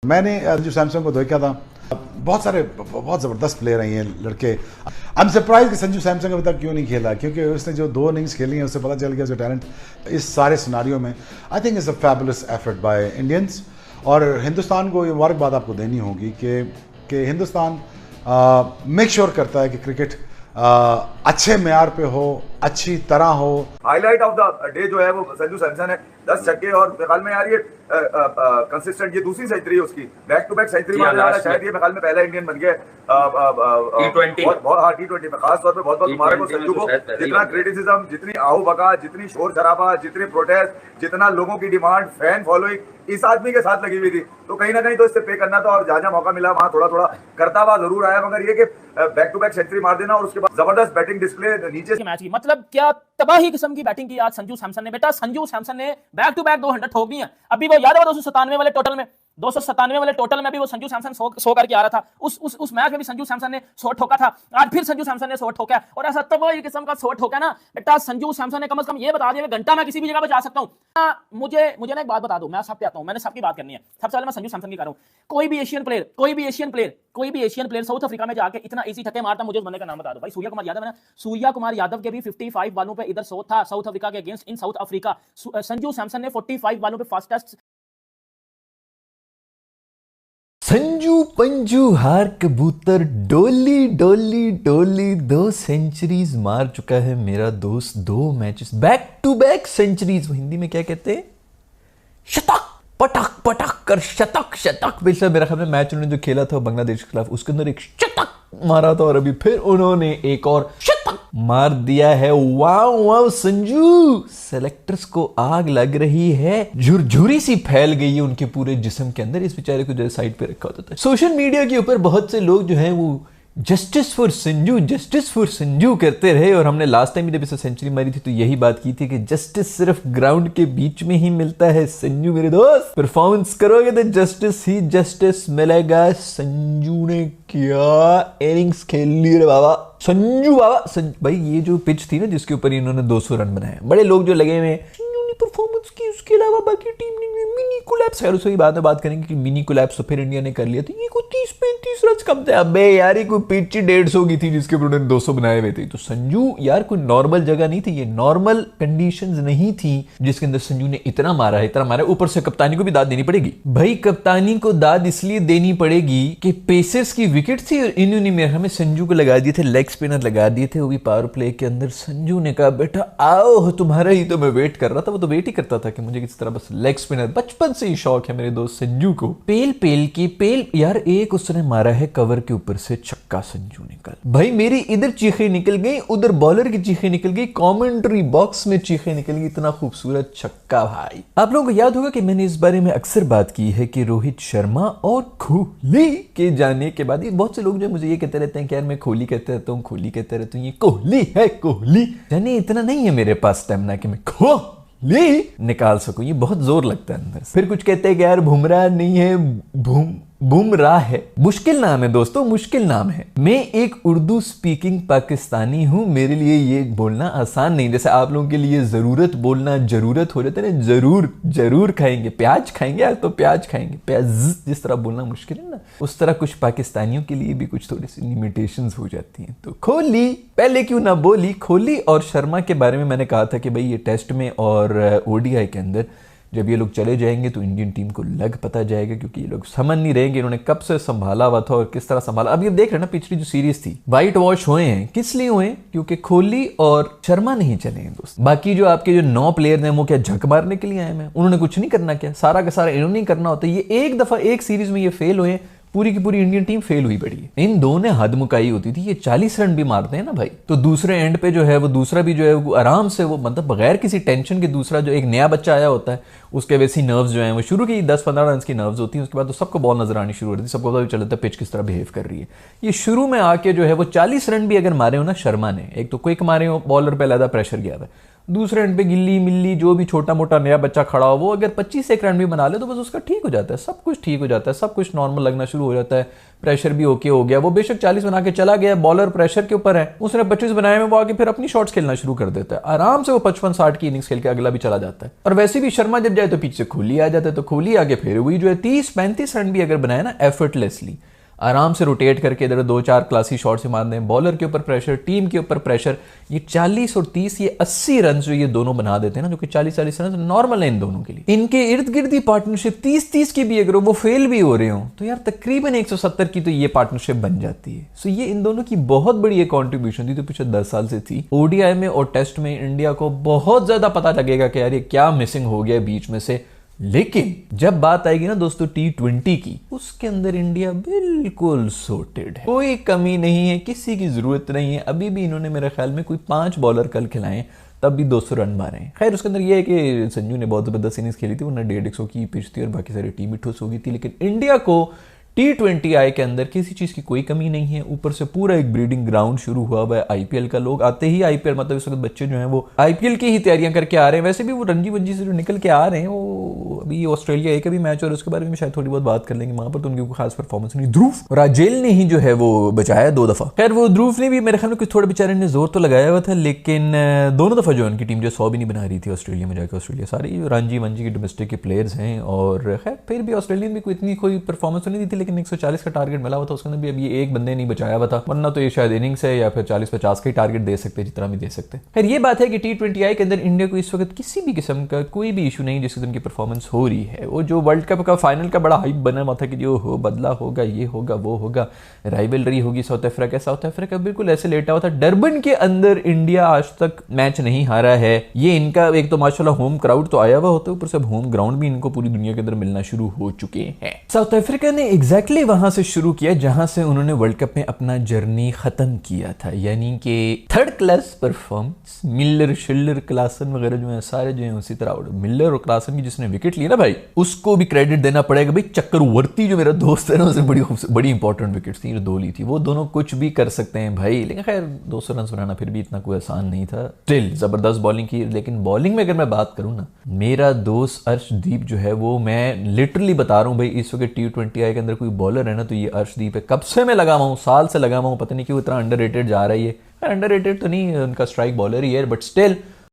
मैंने संजू सैमसन को देखा था, बहुत सारे बहुत ज़बरदस्त प्लेयर हैं ये लड़के। आई एम सरप्राइज कि संजू सैमसन अभी तक क्यों नहीं खेला, क्योंकि उसने जो 2 इनिंग्स खेली हैं उससे पता चल गया जो टैलेंट इस सारे सिनारियों में। I think is a fabulous effort by Indians, और हिंदुस्तान को ये मुबारकबाद आपको देनी होगी कि हिंदुस्तान मेक श्योर करता है कि क्रिकेट अच्छे मेयार पे हो, अच्छी तरह हो। हाईलाइट ऑफ द डे जो है वो संजू सैमसन है, 10 छक्के, और मेरे ख्याल में यार ये कंसिस्टेंट ये दूसरी सेंचुरी है उसकी, बैक टू बैक सेंचुरी मारने वाला शायद ये मेरे ख्याल में पहला इंडियन बन गया T20 में। खास तौर पे बहुत बहुत मुबारक हो संजू को। जितना क्रिटिसिज्म, जितनी आहू बका, जितनी शोर शराबा, जितनी प्रोटेस्ट, जितना लोगों की डिमांड, फैन फॉलोइंग इस आदमी के साथ लगी हुई थी, तो कहीं ना कहीं तो इससे पे करना था, और जहां जहां मौका मिला वहां थोड़ा थोड़ा करता हुआ जरूर आया। मगर ये कि बैक टू बैक सेंचुरी मार देना और उसके बाद जबरदस्त बैटिंग डिस्प्ले नीचे के मैच की, मतलब क्या तबाही किस्म की बैटिंग की आज संजू सैमसन ने। बेटा संजू सैमसन ने बैक टू बैक 200 ठोक दी हैं। अभी वो याद है 297 वाले टोटल में, 297 वाले टोटल में भी वो संजू सैमसन 100 करके आ रहा था। उस मैच में भी संजू सैमसन ने 100 ठोका था। आज फिर संजू सैमसन ने 100 ठोका, और ऐसा तबाही किस्म का 100 ठोका ना बेटा संजू सैमसन ने कम से कम ये बता दिया घंटा मैं किसी भी जगह पे जा सकता हूं। मुझे ना एक बात बता दो, मैं सब पे आता हूं, मैंने सबकी बात करनी है। सबसे पहले मैं संजू सैमसन की कर रहा हूं। कोई भी एशियन प्लेयर साउथ अफ्रीका में जाके इतना इजी छक्के मारता, मुझे उस बंदे का नाम बता दो भाई। सूर्या कुमार यादव है ना, सूर्या कुमार यादव के भी 55 बालों पे इधर 100 था साउथ अफ्रीका के अगेंस्ट इन साउथ अफ्रीका। संजू सैमसन ने 45 बालों पे फास्टेस्ट। संजू पंजू हार कबूतर डोली डोली डोली 2 सेंचुरीज मार चुका है मेरा दोस्त, 2 matches back to back centuries. Hindi में क्या कहते हैं, शतक, पटक पटक कर शतक शतक। पिछले मेरा ख्याल में मैच उन्होंने जो खेला था बांग्लादेश के खिलाफ, उसके अंदर एक शतक मारा था, और अभी फिर उन्होंने एक और शतक मार दिया है। वाओ वाओ संजू, सेलेक्टर्स को आग लग रही है, झुरझुरी सी फैल गई है उनके पूरे जिस्म के अंदर। इस बेचारे को जो साइड पे रखा होता था। सोशल मीडिया के ऊपर बहुत से लोग जो हैं वो जस्टिस फॉर संजू करते रहे, और हमने लास्ट टाइम जब इसे सेंचुरी मारी थी तो यही बात की थी कि जस्टिस सिर्फ ग्राउंड के बीच में ही मिलता है। संजू मेरे दोस्त, परफॉर्मेंस करोगे तो जस्टिस ही जस्टिस मिलेगा। संजू ने क्या इनिंग्स खेल ली रे बाबा, संजू बाबा। भाई ये जो पिच थी ना जिसके ऊपर इन्होंने 200 रन बनाए, बड़े लोग जो लगे हुए परफॉर्मेंस की, उसके अलावा बाकी टीम ने मिनी कोलैप्स। खैर उसकी बाद में बात करेंगे कि मिनी कोलैप्स तो फिर इंडिया ने कर लिया था। ये कोई 30-35 रन कम थे। अबे यार ये कोई पिच 150 की थी जिसके ऊपर उन्होंने 200 बनाए हुए थे। तो संजू यार कोई नॉर्मल जगह नहीं थी, ये नॉर्मल कंडीशंस नहीं थी जिसके अंदर संजू ने इतना मारा। ऊपर से कप्तानी को भी दाद देनी पड़ेगी भाई। कप्तानी को दाद इसलिए देनी पड़ेगी कि पेसर्स की विकेट थी और इन्होंने मेरे हमें संजू को लगा दिए थे, लेग स्पिनर लगा दिए थे, वो भी पावर प्ले के अंदर। संजू ने कहा बेटा आओ, तुम्हारा ही तो मैं वेट कर रहा था। वो तो वेट ही करता था कि मुझे किसी तरह बस लेग स्पिनर, बचपन से ही शौक है मेरे दोस्त संजू को। पेल यार एक उसने मारा है कवर के ऊपर से छक्का संजू ने कल। भाई मेरी इधर चीखें निकल गई, उधर बॉलर की चीखें निकल गई, कमेंट्री बॉक्स में चीखें निकल गई। इतना खूबसूरत छक्का भाई। आप लोगों को याद होगा कि मैंने इस बारे में अक्सर बात की है कि रोहित शर्मा और कोहली के जाने के बाद बहुत से लोग जो मुझे ये कहते रहते हैं कि यार मैं कोहली कहते रहता हूँ, कोहली कहते रहता हूँ, ये कोहली है कोहली। यानी इतना नहीं है मेरे पास स्टेमिना कि मैं कोहली निकाल सकूं, ये बहुत जोर लगता है अंदर। फिर कुछ कहते हैं कि यार बुमराह नहीं है, बुमराह है। मुश्किल नाम है दोस्तों, मुश्किल नाम है। मैं एक उर्दू स्पीकिंग पाकिस्तानी हूं, मेरे लिए ये बोलना आसान नहीं। जैसे आप लोगों के लिए जरूरत बोलना जरूरत हो जाता है ना, जरूर खाएंगे, प्याज खाएंगे आज तो प्याज खाएंगे, प्याज जिस तरह बोलना मुश्किल है ना, उस तरह कुछ पाकिस्तानियों के लिए भी कुछ थोड़ी सी लिमिटेशंस हो जाती हैं। तो कोहली पहले क्यों ना बोली। कोहली और शर्मा के बारे में मैंने कहा था कि भाई ये टेस्ट में और ओडीआई के अंदर जब ये लोग चले जाएंगे तो इंडियन टीम को लग पता जाएगा, क्योंकि ये लोग समझ नहीं रहेंगे इन्होंने कब से संभाला हुआ था और किस तरह संभाला। अब ये देख रहे हैं ना, पिछली जो सीरीज थी व्हाइट वॉश हुए हैं। किस लिए हुए? क्योंकि कोहली और शर्मा नहीं चले हैं दोस्त। बाकी जो आपके जो 9 प्लेयर हैं वो क्या झक मारने के लिए आए हैं? उन्होंने कुछ नहीं करना, क्या सारा का सारा इन्होंने ही करना होता है। ये एक दफा एक सीरीज में ये फेल हुए, पूरी की पूरी इंडियन टीम फेल हुई पड़ी है। इन दो ने हद मुकाई होती थी। ये 40 रन भी मारते हैं ना भाई, तो दूसरे एंड पे जो है वो दूसरा भी जो है वो आराम से, वो मतलब बगैर किसी टेंशन के, दूसरा जो एक नया बच्चा आया होता है उसके वैसी नर्व्स जो है वो शुरू की 10-15 रन की नर्व्स होती हैं, उसके बाद तो सबको बॉल नजर आनी शुरू होती है, सबको पता चलता है पिच किस तरह बिहेव कर रही है। ये शुरू में आके जो है वो 40 रन भी अगर मारे हो ना शर्मा ने, एक तो क्विक मारे हो, बॉलर पे अलहदा प्रेशर गया था, दूसरे एंड पे गिल्ली मिल्ली जो भी छोटा मोटा नया बच्चा खड़ा हो वो अगर 25 एक रन भी बना ले तो बस उसका ठीक हो जाता है, सब कुछ ठीक हो जाता है, सब कुछ नॉर्मल लगना शुरू हो जाता है, प्रेशर भी ओके हो गया। वो बेशक 40 बना के चला गया, बॉलर प्रेशर के ऊपर है, उसने 25 बनाए में वो आगे फिर अपनी शॉट्स खेलना शुरू कर देता है, आराम से वो 55-60 की इनिंग्स खेल के अगला भी चला जाता है। और वैसे भी शर्मा जब जाए तो पीछे कोहली आ जाता है, तो कोहली आगे फिर वही जो है 30-35 रन भी अगर बनाए ना एफर्टलेसली, आराम से रोटेट करके इधर 2-4 क्लासी शॉट से मार दें, बॉलर के ऊपर प्रेशर, टीम के ऊपर प्रेशर, ये 40 और 30 ये 80 रन जो ये दोनों बना देते हैं ना, जो कि 40-40 रन नॉर्मल है इन दोनों के लिए। इनके इर्द गिर्द ही पार्टनरशिप 30-30 की भी अगर वो फेल भी हो रहे हो तो यार तकरीबन 170 की तो ये पार्टनरशिप बन जाती है। सो ये इन दोनों की बहुत बड़ी एक कॉन्ट्रीब्यूशन थी तो पिछले 10 साल से थी। ओडीआई में और टेस्ट में इंडिया को बहुत ज्यादा पता लगेगा कि यार ये क्या मिसिंग हो गया बीच में से, लेकिन जब बात आएगी ना दोस्तों T20 की, उसके अंदर इंडिया बिल्कुल सॉर्टेड है, कोई कमी नहीं है, किसी की जरूरत नहीं है। अभी भी इन्होंने मेरे ख्याल में कोई 5 बॉलर कल खिलाए तब भी 200 रन मारे हैं। खैर उसके अंदर यह है कि संजू ने बहुत जबरदस्त इनिंग्स खेली थी, वरना 150 की पिच थी और बाकी सारी टीम भी ठुस हो गई थी। लेकिन इंडिया को T20I के अंदर किसी चीज की कोई कमी नहीं है, ऊपर से पूरा एक ब्रीडिंग ग्राउंड शुरू हुआ है आईपीएल का। लोग आते ही आईपीएल, मतलब इस वक्त बच्चे जो हैं वो आईपीएल की ही तैयारियां करके आ रहे हैं। वैसे भी वो रणजी वंजी से जो निकल के आ रहे हैं, वो अभी ऑस्ट्रेलिया एक भी मैच और उसके बारे में शायद थोड़ी बहुत बात कर लेंगे, वहां पर तो उनकी कोई खास परफॉर्मेंस नहीं। ध्रुव राजेल ने ही जो है वो बचाया 2 दफा। खैर वो ध्रुव ने भी मेरे ख्याल में कुछ थोड़ा बेचारे ने जोर तो लगाया हुआ था, लेकिन दोनों दफा जो उनकी टीम जो 100 भी नहीं बना रही थी ऑस्ट्रेलिया में जाकर। ऑस्ट्रेलिया सारी रणजी वंजी के डोमेस्टिक के प्लेयर्स हैं, और खैर फिर भी ऑस्ट्रेलियन भी कोई इतनी कोई परफॉर्मेंस तो नहीं दी थी, लेकिन 140 का टारगेट मिला हुआ था, उसके अंदर भी अभी एक बंदे नहीं बचाया हुआ था, वरना तो ये शायद इनिंग्स है या फिर 40-50 का ही टारगेट दे सकते जितना भी दे सकते। खैर ये बात है कि T20I के अंदर इंडिया को इस वक्त किसी भी किस्म का कोई भी इशू नहीं जिससे उनकी परफॉर्मेंस हो रही है। वो जो वर्ल्ड कप का फाइनल का बड़ा हाइप बना हुआ था कि जो हो बदला होगा, ये होगा वो होगा, राइवलरी होगी साउथ अफ्रीका बिल्कुल ऐसे लेटा हुआ था। डरबन के अंदर इंडिया आज तक मैच नहीं हारा है। ये इनका एक तो माशाल्लाह होम क्राउड तो आया हुआ होता है, ऊपर से होम ग्राउंड भी इनको पूरी दुनिया के अंदर मिलना शुरू हो चुके हैं। साउथ अफ्रीका ने एग्जैक्टली वहां से शुरू किया जहां से उन्होंने वर्ल्ड कप में अपना जर्नी खत्म किया था, यानी कि 3rd class performance. Miller Schiller क्लासन वगैरह जो है सारे जो है उसी तरह आउट। मिलर और क्लासन की जिसने विकेट लिया ना भाई, उसको भी क्रेडिट देना पड़ेगा भाई। चक्रवर्ती जो मेरा दोस्त है ना, उसने बड़ी इंपॉर्टेंट विकेट्स थी, 2 ली थी, वो दोनों कुछ भी कर सकते हैं भाई। लेकिन खैर 200 रन बनाना फिर भी इतना कोई आसान नहीं था। स्टिल जबरदस्त बॉलिंग की। लेकिन बॉलिंग में अगर मैं बात करूं ना, मेरा दोस्त अर्शदीप जो है वो, मैं लिटरली बता रहा हूं भाई, इस वक्त T20I के अंदर कोई बॉलर है ना तो ये अर्शदीप है। कब से मैं लगा हुआ हूं, साल से लगा हुआ हूं, पता नहीं क्यों इतना अंडररेटेड जा रहा है ये। अंडररेटेड तो नहीं, उनका स्ट्राइक बॉलर ही है, बट स्टिल